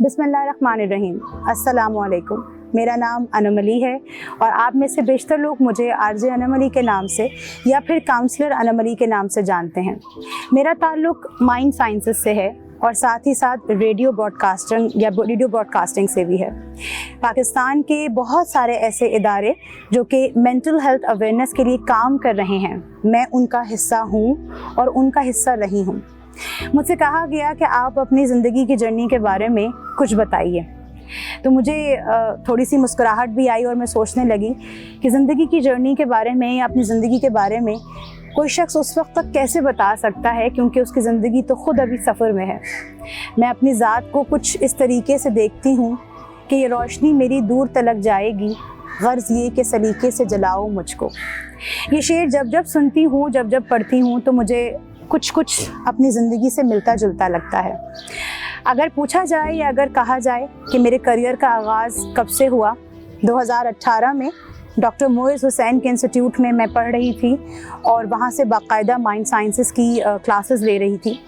बिस्मिल्लाहिर्रहमानिर्रहीम। अस्सलामुअलैकुम। मेरा नाम अनम अली है और आप में से बेशतर लोग मुझे आरजे अनम अली के नाम से या फिर काउंसलर अनम अली के नाम से जानते हैं। मेरा ताल्लुक़ माइंड साइंसेस से है और साथ ही साथ रेडियो ब्रॉडकास्टिंग से भी है। पाकिस्तान के बहुत सारे ऐसे इदारे जो कि मेंटल हेल्थ अवेयरनेस के लिए काम कर रहे हैं, मैं उनका हिस्सा हूँ और उनका हिस्सा रही हूँ। मुझसे कहा गया कि आप अपनी ज़िंदगी की जर्नी के बारे में कुछ बताइए, तो मुझे थोड़ी सी मुस्कुराहट भी आई और मैं सोचने लगी कि ज़िंदगी की जर्नी के बारे में या अपनी ज़िंदगी के बारे में कोई शख्स उस वक्त तक कैसे बता सकता है, क्योंकि उसकी ज़िंदगी तो ख़ुद अभी सफ़र में है। मैं अपनी ज़ात को कुछ इस तरीके से देखती हूँ कि ये रोशनी मेरी दूर तलक जाएगी, गर्ज़ ये कि सलीके से जलाओ मुझको। ये शेर जब जब सुनती हूँ, जब जब पढ़ती हूँ, तो मुझे कुछ कुछ अपनी ज़िंदगी से मिलता जुलता लगता है। अगर पूछा जाए या अगर कहा जाए कि मेरे करियर का आगाज़ कब से हुआ, 2018 में डॉक्टर मोइज़ हुसैन के इंस्टीट्यूट में मैं पढ़ रही थी और वहाँ से बाकायदा माइंड साइंसेस की क्लासेस ले रही थी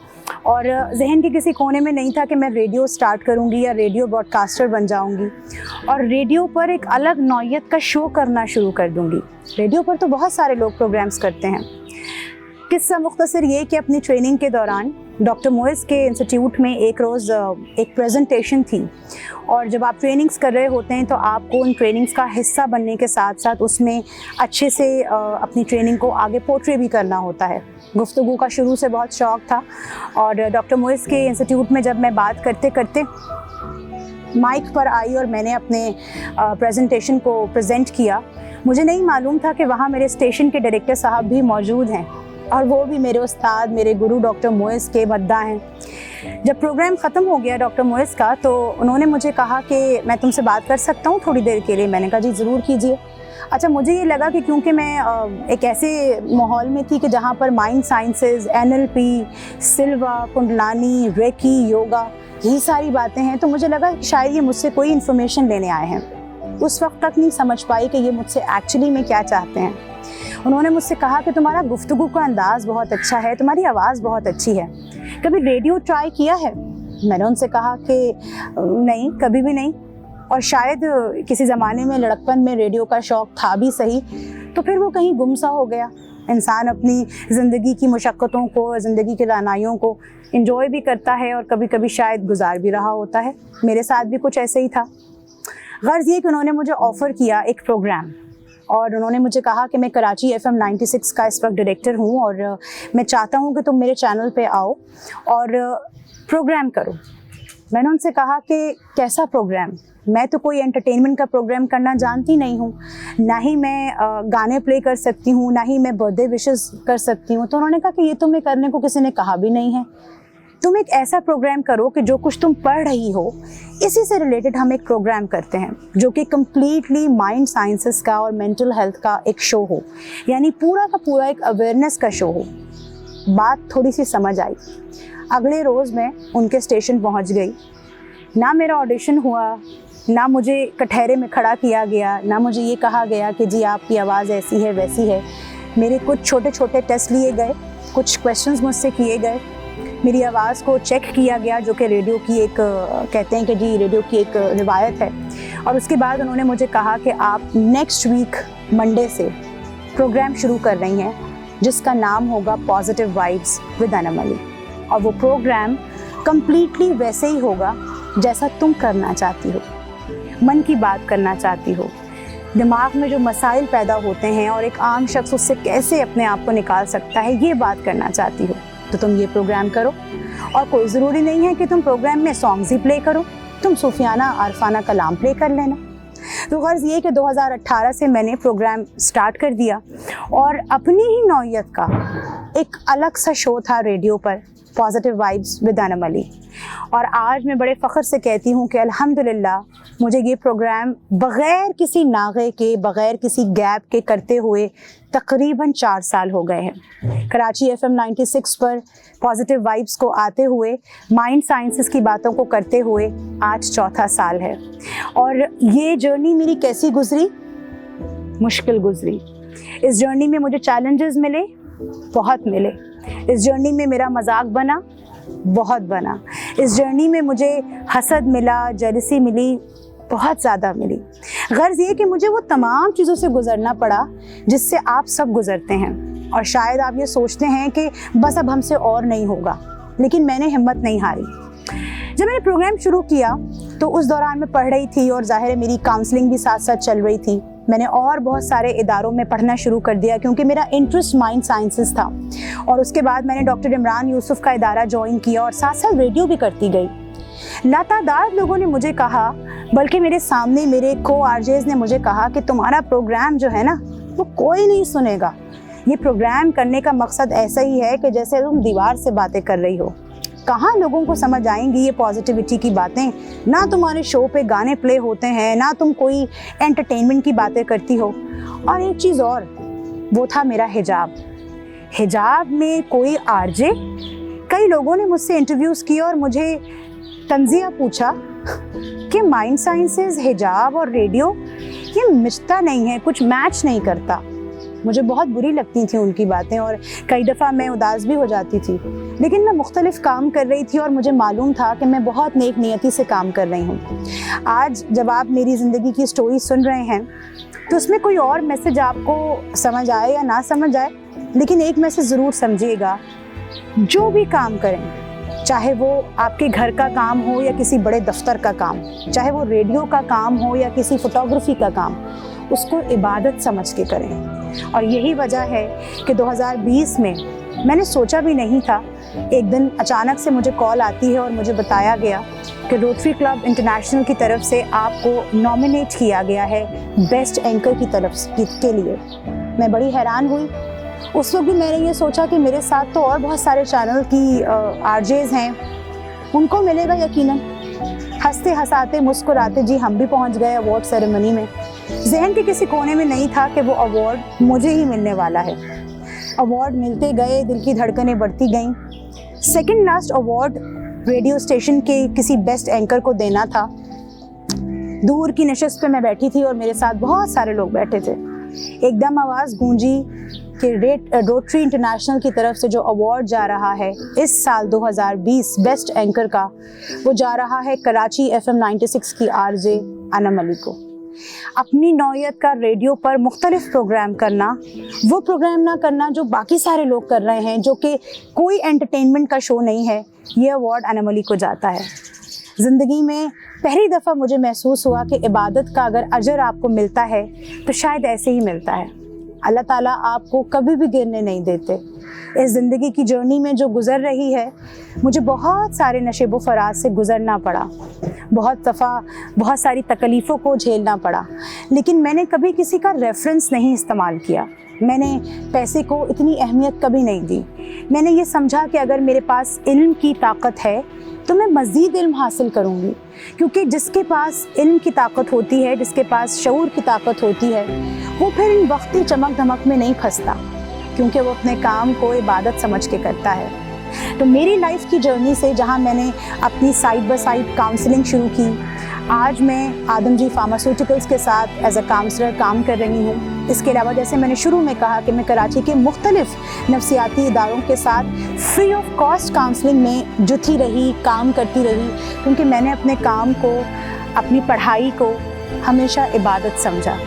और जहन के किसी कोने में नहीं था कि मैं रेडियो स्टार्ट करूँगी या रेडियो ब्रॉडकास्टर बन जाऊँगी और रेडियो पर एक अलग नौइयत का शो करना शुरू कर दूँगी। रेडियो पर तो बहुत सारे लोग प्रोग्राम्स करते हैं। किस्सा मुख्तसर ये कि अपनी ट्रेनिंग के दौरान डॉक्टर मोइज़ के इंस्टीट्यूट में एक रोज़ एक प्रेजेंटेशन थी और जब आप ट्रेनिंग्स कर रहे होते हैं तो आपको उन ट्रेनिंग्स का हिस्सा बनने के साथ साथ उसमें अच्छे से अपनी ट्रेनिंग को आगे पोर्ट्रे भी करना होता है। गुफ्तगू का शुरू से बहुत शौक़ था और डॉक्टर मोइज़ के इंस्टीट्यूट में जब मैं बात करते करते माइक पर आई और मैंने अपने प्रेजेंटेशन को प्रेजेंट किया, मुझे नहीं मालूम था कि वहाँ मेरे स्टेशन के डायरेक्टर साहब भी मौजूद हैं और वो भी मेरे उस्ताद, मेरे गुरु डॉक्टर मोइज़ के मद्दा हैं। जब प्रोग्राम ख़त्म हो गया डॉक्टर मोइज़ का, तो उन्होंने मुझे कहा कि मैं तुमसे बात कर सकता हूँ थोड़ी देर के लिए। मैंने कहा जी ज़रूर कीजिए। अच्छा, मुझे ये लगा कि क्योंकि मैं एक ऐसे माहौल में थी कि जहाँ पर माइंड साइंसेस, NLP, सिल्वा, कुंडलानी, रेकी, योगा, यही सारी बातें हैं, तो मुझे लगा शायद ये मुझसे कोई इन्फॉर्मेशन लेने आए हैं। उस वक्त तक नहीं समझ पाई कि ये मुझसे एक्चुअली में क्या चाहते हैं। उन्होंने मुझसे कहा कि तुम्हारा गुफ्तगू का अंदाज़ बहुत अच्छा है, तुम्हारी आवाज़ बहुत अच्छी है, कभी रेडियो ट्राई किया है? मैंने उनसे कहा कि नहीं, कभी भी नहीं, और शायद किसी ज़माने में लड़कपन में रेडियो का शौक़ था भी सही, तो फिर वो कहीं गुम सा हो गया। इंसान अपनी ज़िंदगी की मुशक्क़तों को, ज़िंदगी की रानाइयों को इंजॉय भी करता है और कभी कभी शायद गुजार भी रहा होता है। मेरे साथ भी कुछ ऐसे ही था। गर्ज़ ये कि उन्होंने मुझे ऑफ़र किया एक प्रोग्राम और उन्होंने मुझे कहा कि मैं कराची FM 96 का इस वक्त डायरेक्टर हूँ और मैं चाहता हूँ कि तुम मेरे चैनल पे आओ और प्रोग्राम करो। मैंने उनसे कहा कि कैसा प्रोग्राम? मैं तो कोई एंटरटेनमेंट का प्रोग्राम करना जानती नहीं हूँ, ना ही मैं गाने प्ले कर सकती हूँ, ना ही मैं बर्थडे विशेस कर सकती हूँ। तो उन्होंने कहा कि ये तुम्हें करने को किसी ने कहा भी नहीं है। तुम एक ऐसा प्रोग्राम करो कि जो कुछ तुम पढ़ रही हो इसी से रिलेटेड हम एक प्रोग्राम करते हैं जो कि कम्प्लीटली माइंड साइंसेस का और मेंटल हेल्थ का एक शो हो, यानी पूरा का पूरा एक अवेयरनेस का शो हो। बात थोड़ी सी समझ आई। अगले रोज़ मैं उनके स्टेशन पहुंच गई। ना मेरा ऑडिशन हुआ, ना मुझे कटहरे में खड़ा किया गया, ना मुझे ये कहा गया कि जी आपकी आवाज़ ऐसी है वैसी है। मेरे कुछ छोटे छोटे टेस्ट लिए गए, कुछ क्वेश्चंस मुझसे किए गए, मेरी आवाज़ को चेक किया गया, जो कि रेडियो की एक कहते हैं कि जी रेडियो की एक रिवायत है। और उसके बाद उन्होंने मुझे कहा कि आप नेक्स्ट वीक मंडे से प्रोग्राम शुरू कर रही हैं जिसका नाम होगा positive vibes with Anam Ali, और वो प्रोग्राम कम्प्लीटली वैसे ही होगा जैसा तुम करना चाहती हो, मन की बात करना चाहती हो, दिमाग में जो मसाइल पैदा होते हैं और एक आम शख्स उससे कैसे अपने आप को निकाल सकता है, ये बात करना चाहती हो, तो तुम ये प्रोग्राम करो। और कोई ज़रूरी नहीं है कि तुम प्रोग्राम में सॉन्ग्स ही प्ले करो, तुम सूफियाना आरफाना कलाम प्ले कर लेना। तो गर्ज़ ये कि 2018 से मैंने प्रोग्राम स्टार्ट कर दिया और अपनी ही नौइयत का एक अलग सा शो था रेडियो पर, positive vibes with Anam Ali. और आज मैं बड़े फ़ख्र से कहती हूँ कि अल्हम्दुलिल्लाह मुझे ये प्रोग्राम बग़ैर किसी नागे के, बग़ैर किसी गैप के करते हुए तकरीबन 4 साल हो गए हैं। कराची FM 96 पर पॉजिटिव वाइब्स को आते हुए, माइंड साइंसेस की बातों को करते हुए आज 4था साल है। और ये जर्नी मेरी कैसी गुजरी? मुश्किल गुजरी। इस जर्नी में मुझे चैलेंजेस मिले, बहुत मिले। इस जर्नी में मेरा मजाक बना, बहुत बना। इस जर्नी में मुझे हसद मिला, जेलसी मिली, बहुत ज़्यादा मिली। गर्ज़ ये कि मुझे वो तमाम चीज़ों से गुज़रना पड़ा जिससे आप सब गुज़रते हैं, और शायद आप ये सोचते हैं कि बस अब हमसे और नहीं होगा, लेकिन मैंने हिम्मत नहीं हारी। जब मैंने प्रोग्राम शुरू किया तो उस दौरान मैं पढ़ रही थी और ज़ाहिर है मेरी काउंसलिंग भी साथ साथ चल रही थी। मैंने और बहुत सारे इदारों में पढ़ना शुरू कर दिया क्योंकि मेरा इंटरेस्ट माइंड साइंसेस था, और उसके बाद मैंने डॉक्टर इमरान यूसुफ का इदारा ज्वाइन किया और साथ साथ रेडियो भी करती गई। लातादाद लोगों ने मुझे कहा, बल्कि मेरे सामने मेरे को आरजेज ने मुझे कहा कि तुम्हारा प्रोग्राम जो है ना वो कोई नहीं सुनेगा। ये प्रोग्राम करने का मकसद ऐसा ही है कि जैसे तुम दीवार से बातें कर रही हो। कहाँ लोगों को समझ आएंगी ये पॉजिटिविटी की बातें? ना तुम्हारे शो पे गाने प्ले होते हैं, ना तुम कोई एंटरटेनमेंट की बातें करती हो। और एक चीज़ और, वो था मेरा हिजाब। हिजाब में कोई आरजे? कई लोगों ने मुझसे इंटरव्यूज़ किए और मुझे तंजिया पूछा कि माइंड साइंसेस, हिजाब और रेडियो ये मिलता नहीं है, कुछ मैच नहीं करता। मुझे बहुत बुरी लगती थी उनकी बातें और कई दफ़ा मैं उदास भी हो जाती थी, लेकिन मैं मुख्तलिफ काम कर रही थी और मुझे मालूम था कि मैं बहुत नेक नियति से काम कर रही हूँ। आज जब आप मेरी ज़िंदगी की स्टोरी सुन रहे हैं तो उसमें कोई और मैसेज आपको समझ आए या ना समझ आए, लेकिन एक मैसेज ज़रूर समझिएगा, जो भी काम करें, चाहे वो आपके घर का काम हो या किसी बड़े दफ्तर का काम, चाहे वो रेडियो का काम हो या किसी फोटोग्राफी का काम, उसको इबादत समझ के करें। और यही वजह है कि 2020 में मैंने सोचा भी नहीं था, एक दिन अचानक से मुझे कॉल आती है और मुझे बताया गया कि रोटरी क्लब इंटरनेशनल की तरफ से आपको नॉमिनेट किया गया है बेस्ट एंकर की तरफ के लिए। मैं बड़ी हैरान हुई। उस वक्त भी मैंने ये सोचा कि मेरे साथ तो और बहुत सारे चैनल की आरजेज हैं, उनको मिलेगा यकीनन। हंसते हंसाते मुस्कुराते जी हम भी पहुंच गए अवार्ड सेरेमनी में। जहन के किसी कोने में नहीं था कि वो अवार्ड मुझे ही मिलने वाला है। अवार्ड मिलते गए, दिल की धड़कनें बढ़ती गईं। Second last award radio station के किसी बेस्ट एंकर को देना था। दूर की नशिस्त पे मैं बैठी थी और मेरे साथ बहुत सारे लोग बैठे थे। एकदम आवाज़ गूंजी कि रोटरी इंटरनेशनल की तरफ से जो अवार्ड जा रहा है इस साल 2020 बेस्ट एंकर का, वो जा रहा है कराची FM 96 की आरजे अनम अली को। अपनी नौयत का रेडियो पर मुख्तलिफ प्रोग्राम करना, वो प्रोग्राम ना करना जो बाकी सारे लोग कर रहे हैं, जो कि कोई एंटरटेनमेंट का शो नहीं है, ये अवार्ड अनम अली को जाता है। ज़िंदगी में पहली दफ़ा मुझे महसूस हुआ कि इबादत का अगर अजर आपको मिलता है तो शायद ऐसे ही मिलता है। अल्लाह ताला आपको कभी भी गिरने नहीं देते। इस ज़िंदगी की जर्नी में जो गुज़र रही है, मुझे बहुत सारे नशेब व फराज से गुज़रना पड़ा, बहुत दफ़ा बहुत सारी तकलीफ़ों को झेलना पड़ा, लेकिन मैंने कभी किसी का रेफरेंस नहीं इस्तेमाल किया। मैंने पैसे को इतनी अहमियत कभी नहीं दी। मैंने ये समझा कि अगर मेरे पास इल्म की ताकत है तो मैं मज़ीद इल्म हासिल करूँगी, क्योंकि जिसके पास इल्म की ताकत होती है, जिसके पास शऊर की ताकत होती है, वो फिर इन वक्ती चमक धमक में नहीं फंसता, क्योंकि वो अपने काम को इबादत समझ के करता है। तो मेरी लाइफ की जर्नी से जहाँ मैंने अपनी साइड बाय साइड काउंसलिंग शुरू की, आज मैं आदमजी फार्मास्यूटिकल्स के साथ एज अ काउंसलर काम कर रही हूँ। इसके अलावा जैसे मैंने शुरू में कहा कि मैं कराची के मुख्तलिफ नफ्सियाती इदारों के साथ फ्री ऑफ कॉस्ट काउंसलिंग में जुटी रही, काम करती रही, क्योंकि मैंने अपने काम को, अपनी पढ़ाई को हमेशा इबादत समझा।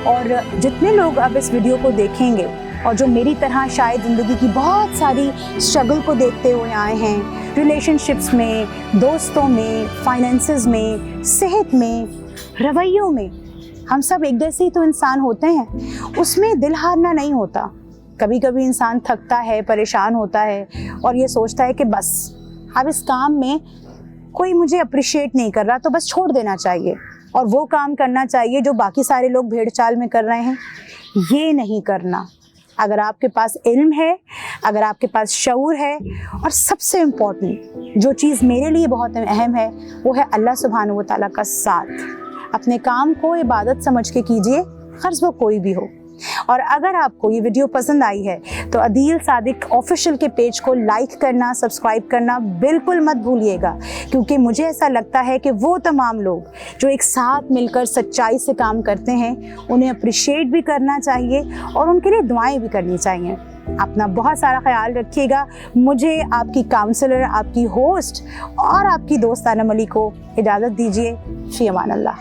और जितने लोग अब इस वीडियो को देखेंगे और जो मेरी तरह शायद ज़िंदगी की बहुत सारी स्ट्रगल को देखते हुए आए हैं, रिलेशनशिप्स में, दोस्तों में, फाइनेंसेस में, सेहत में, रवैयों में, हम सब एक जैसे ही तो इंसान होते हैं, उसमें दिल हारना नहीं होता। कभी कभी इंसान थकता है, परेशान होता है और ये सोचता है कि बस अब इस काम में कोई मुझे अप्रिशिएट नहीं कर रहा तो बस छोड़ देना चाहिए और वो काम करना चाहिए जो बाकी सारे लोग भेड़ चाल में कर रहे हैं। ये नहीं करना। अगर आपके पास इल्म है, अगर आपके पास शऊर है, और सबसे इम्पॉर्टेंट जो चीज़ मेरे लिए बहुत अहम है वो है अल्लाह सुब्हानहू व तआला का साथ। अपने काम को इबादत समझ के कीजिए, ख़र्ज़ वो कोई भी हो। और अगर आपको ये वीडियो पसंद आई है तो अदील सादिक ऑफिशियल के पेज को लाइक करना, सब्सक्राइब करना बिल्कुल मत भूलिएगा, क्योंकि मुझे ऐसा लगता है कि वो तमाम लोग जो एक साथ मिलकर सच्चाई से काम करते हैं उन्हें अप्रिशिएट भी करना चाहिए और उनके लिए दुआएं भी करनी चाहिए। अपना बहुत सारा ख्याल रखिएगा। मुझे आपकी काउंसलर, आपकी होस्ट और आपकी दोस्त अनम अली को इजाज़त दीजिए। फ़ी अमान अल्लाह।